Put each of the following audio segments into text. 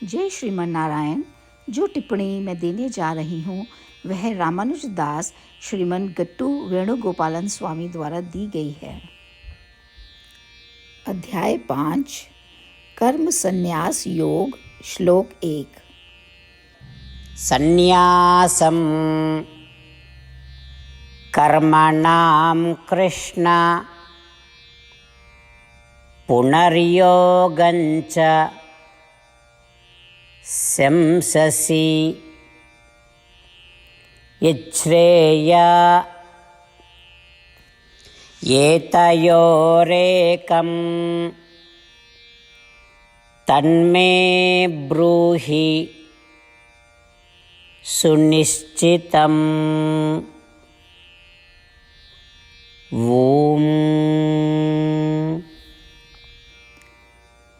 जय श्रीमन नारायण। जो टिप्पणी मैं देने जा रही हूँ वह रामानुज दास श्रीमन गट्टू वेणुगोपालन स्वामी द्वारा दी गई है। अध्याय 5 कर्म संन्यास योग श्लोक 1। संन्यासं कर्मणां कृष्ण पुनर्योगञ्च शंससि यच्छ्रेय एतयोरेकं तन्मे ब्रूहि सुनिश्चितम्। ओम।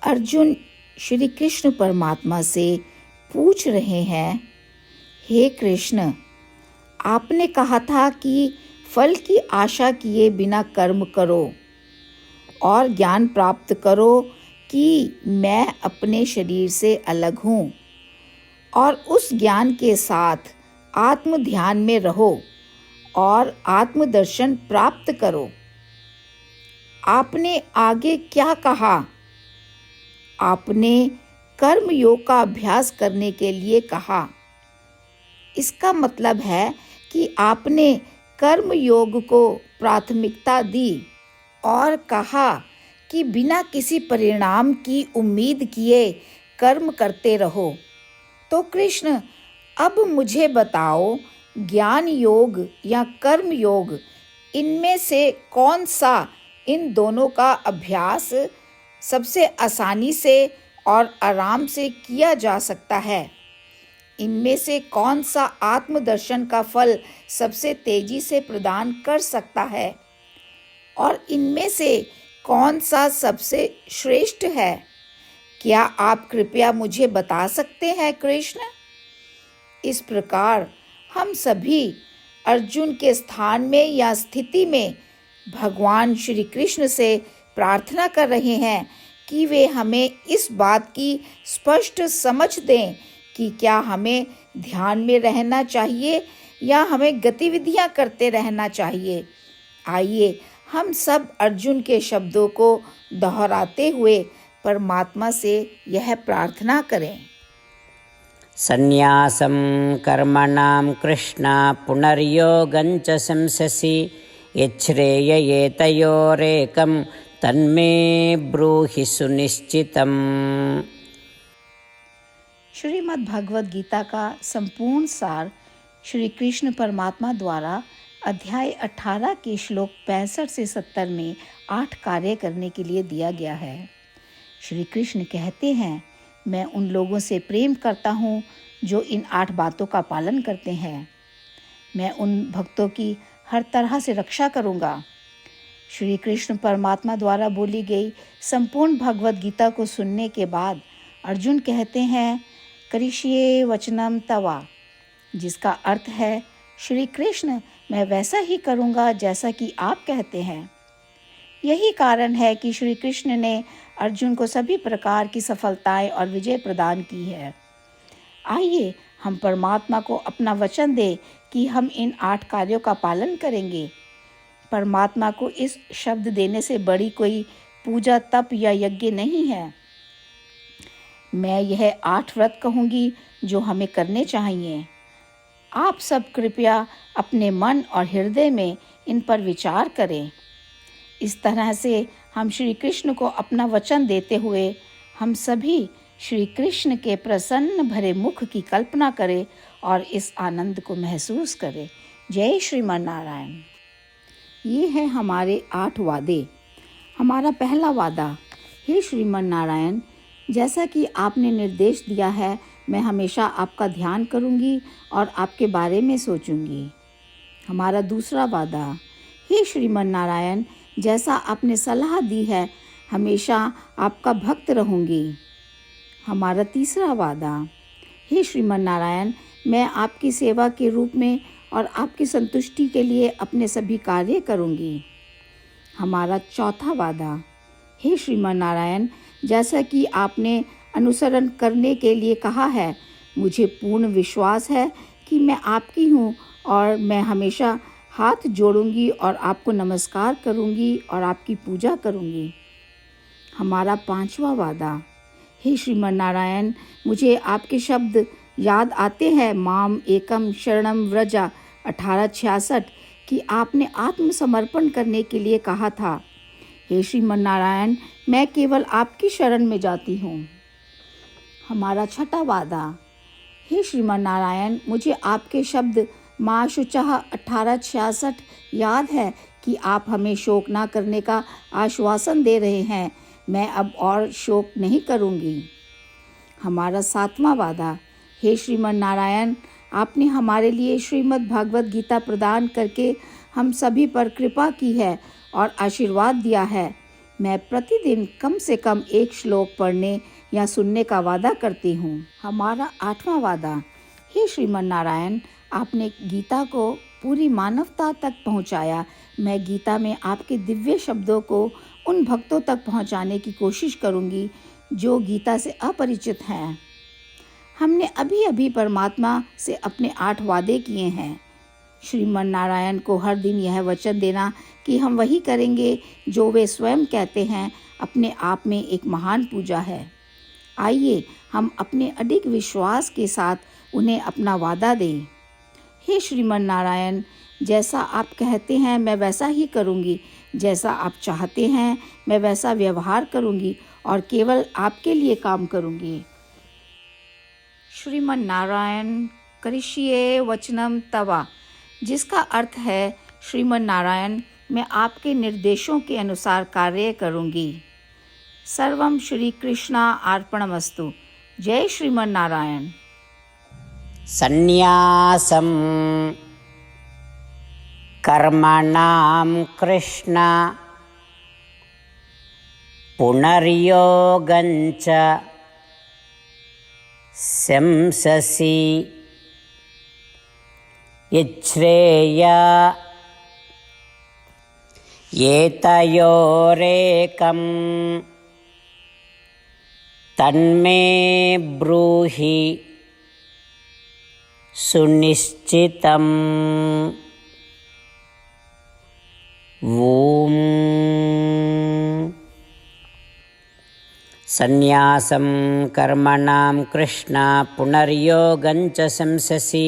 अर्जुन श्री कृष्ण परमात्मा से पूछ रहे हैं, हे कृष्ण, आपने कहा था कि फल की आशा किए बिना कर्म करो और ज्ञान प्राप्त करो कि मैं अपने शरीर से अलग हूँ, और उस ज्ञान के साथ आत्म ध्यान में रहो और आत्मदर्शन प्राप्त करो। आपने आगे क्या कहा? आपने कर्म योग का अभ्यास करने के लिए कहा। इसका मतलब है कि आपने कर्म योग को प्राथमिकता दी और कहा कि बिना किसी परिणाम की उम्मीद किए कर्म करते रहो। तो कृष्ण, अब मुझे बताओ, ज्ञान योग या कर्म योग, इनमें से कौन सा इन दोनों का अभ्यास सबसे आसानी से और आराम से किया जा सकता है? इनमें से कौन सा आत्मदर्शन का फल सबसे तेजी से प्रदान कर सकता है? और इनमें से कौन सा सबसे श्रेष्ठ है? क्या आप कृपया मुझे बता सकते हैं कृष्ण? इस प्रकार हम सभी अर्जुन के स्थान में या स्थिति में भगवान श्री कृष्ण से प्रार्थना कर रहे हैं कि वे हमें इस बात की स्पष्ट समझ दें कि क्या हमें ध्यान में रहना चाहिए या हमें गतिविधियां करते रहना चाहिए। आइए हम सब अर्जुन के शब्दों को दोहराते हुए परमात्मा से यह प्रार्थना करें। संन्यासं कर्मणां कृष्ण पुनर्योगञ्च शंससि यच्छ्रेय एतयोरेकं तन्मे ब्रूहि सुनिश्चितम्। श्रीमद् भगवद गीता का संपूर्ण सार श्री कृष्ण परमात्मा द्वारा अध्याय 18 के श्लोक 65 से 70 में 8 कार्य करने के लिए दिया गया है। श्री कृष्ण कहते हैं, मैं उन लोगों से प्रेम करता हूँ जो इन 8 बातों का पालन करते हैं। मैं उन भक्तों की हर तरह से रक्षा करूँगा। श्री कृष्ण परमात्मा द्वारा बोली गई संपूर्ण भगवद गीता को सुनने के बाद अर्जुन कहते हैं, करिष्ये वचनम तवा, जिसका अर्थ है, श्री कृष्ण, मैं वैसा ही करूँगा जैसा कि आप कहते हैं। यही कारण है कि श्री कृष्ण ने अर्जुन को सभी प्रकार की सफलताएं और विजय प्रदान की है। आइए हम परमात्मा को अपना वचन दें कि हम इन 8 कार्यों का पालन करेंगे। परमात्मा को इस शब्द देने से बड़ी कोई पूजा, तप या यज्ञ नहीं है। मैं यह 8 व्रत कहूँगी जो हमें करने चाहिए। आप सब कृपया अपने मन और हृदय में इन पर विचार करें। इस तरह से हम श्री कृष्ण को अपना वचन देते हुए हम सभी श्री कृष्ण के प्रसन्न भरे मुख की कल्पना करें और इस आनंद को महसूस करें। जय श्रीमन नारायण। ये है हमारे 8 वादे। हमारा पहला वादा, हे श्रीमन नारायण, जैसा कि आपने निर्देश दिया है, मैं हमेशा आपका ध्यान करूंगी और आपके बारे में सोचूंगी। हमारा दूसरा वादा, हे श्रीमन नारायण, जैसा आपने सलाह दी है, हमेशा आपका भक्त रहूंगी। हमारा तीसरा वादा, हे श्रीमन नारायण, मैं आपकी सेवा के रूप में और आपकी संतुष्टि के लिए अपने सभी कार्य करूंगी। हमारा चौथा वादा, हे श्रीमन नारायण, जैसा कि आपने अनुसरण करने के लिए कहा है। मुझे पूर्ण विश्वास है कि मैं आपकी हूँ और मैं हमेशा हाथ जोड़ूंगी और आपको नमस्कार करूंगी और आपकी पूजा करूंगी। हमारा 5वां वादा। हे श्रीमन नारायण, मुझे आपके शब्द याद आते हैं, माम एकम शरणम व्रजा 1866, कि आपने आत्मसमर्पण करने के लिए कहा था। हे श्रीमन नारायण, मैं केवल आपकी शरण में जाती हूँ। हमारा 6वां वादा। हे श्रीमन नारायण, मुझे आपके शब्द माँ शुचः 1866 याद है कि आप हमें शोक ना करने का आश्वासन दे रहे हैं। मैं अब और शोक नहीं करूँगी। हमारा 7वां वादा। हे श्रीमन नारायण, आपने हमारे लिए श्रीमद् भागवत गीता प्रदान करके हम सभी पर कृपा की है और आशीर्वाद दिया है। मैं प्रतिदिन कम से कम एक श्लोक पढ़ने या सुनने का वादा करती हूँ। हमारा 8वां वादा। हे श्रीमन नारायण, आपने गीता को पूरी मानवता तक पहुँचाया। मैं गीता में आपके दिव्य शब्दों को उन भक्तों तक पहुँचाने की कोशिश करूँगी जो गीता से अपरिचित हैं। हमने अभी अभी परमात्मा से अपने 8 वादे किए हैं। श्रीमन नारायण को हर दिन यह वचन देना कि हम वही करेंगे जो वे स्वयं कहते हैं, अपने आप में एक महान पूजा है। आइए हम अपने अडिग विश्वास के साथ उन्हें अपना वादा दें। हे श्रीमन नारायण, जैसा आप कहते हैं मैं वैसा ही करूँगी, जैसा आप चाहते हैं मैं वैसा व्यवहार करूँगी और केवल आपके लिए काम करूँगी। श्रीमन नारायण करिष्ये वचनम तवा, जिसका अर्थ है श्रीमन नारायण, मैं आपके निर्देशों के अनुसार कार्य करूँगी। सर्वम श्री कृष्णा अर्पणमस्तु। जय श्रीमन नारायण। सन्न्यासं कर्मणां कृष्ण पुनर्योगञ्च शंससि यच्छ्रेय एतयोरेकं तन्मे ब्रूहि सुनिश्चितम्। ॐ सन्न्यासं कर्मणां कृष्ण पुनर्योगञ्च शंससि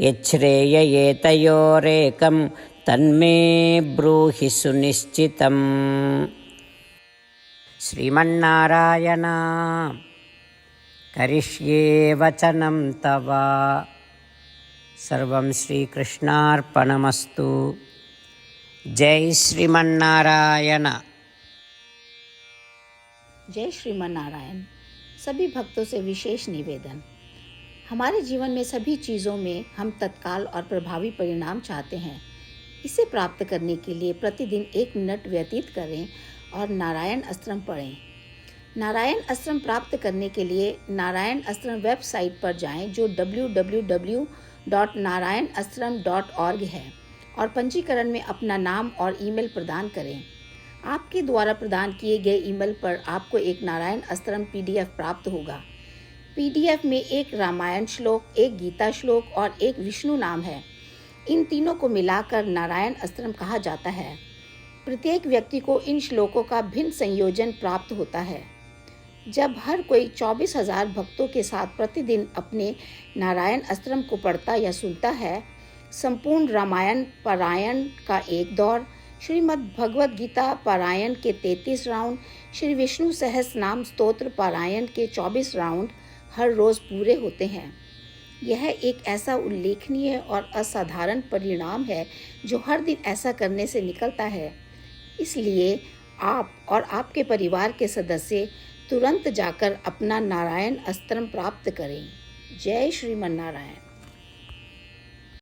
यच्छ्रेय एतयोरेकं तन्मे ब्रूहि सुनिश्चितम्। श्रीमन्नारायण करिष्ये वचनं तव। सर्वं श्रीकृष्णार्पणमस्तु। जय श्रीमन्नारायण। जय श्रीमन नारायण। सभी भक्तों से विशेष निवेदन। हमारे जीवन में सभी चीज़ों में हम तत्काल और प्रभावी परिणाम चाहते हैं। इसे प्राप्त करने के लिए प्रतिदिन 1 मिनट व्यतीत करें और नारायण अस्त्रम पढ़ें। नारायण अस्त्रम प्राप्त करने के लिए नारायण अस्त्रम वेबसाइट पर जाएं, जो www.narayanastram.org है, और पंजीकरण में अपना नाम और ईमेल प्रदान करें। आपके द्वारा प्रदान किए गए ईमेल पर आपको एक नारायण अस्त्रम PDF प्राप्त होगा। PDF में 1 रामायण श्लोक, 1 गीता श्लोक और 1 विष्णु नाम है। इन तीनों को मिलाकर नारायण अस्त्रम कहा जाता है। प्रत्येक व्यक्ति को इन श्लोकों का भिन्न संयोजन प्राप्त होता है। जब हर कोई 24,000 भक्तों के साथ प्रतिदिन अपने नारायण अस्त्रम को पढ़ता या सुनता है, संपूर्ण रामायण पारायण का 1 दौर, श्रीमद् भगवद गीता पारायण के 33 राउंड, श्री विष्णु सहस्त्र नाम स्तोत्र पारायण के 24 राउंड हर रोज़ पूरे होते हैं। यह एक ऐसा उल्लेखनीय और असाधारण परिणाम है जो हर दिन ऐसा करने से निकलता है। इसलिए आप और आपके परिवार के सदस्य तुरंत जाकर अपना नारायण अस्त्रम प्राप्त करें। जय श्रीमन नारायण।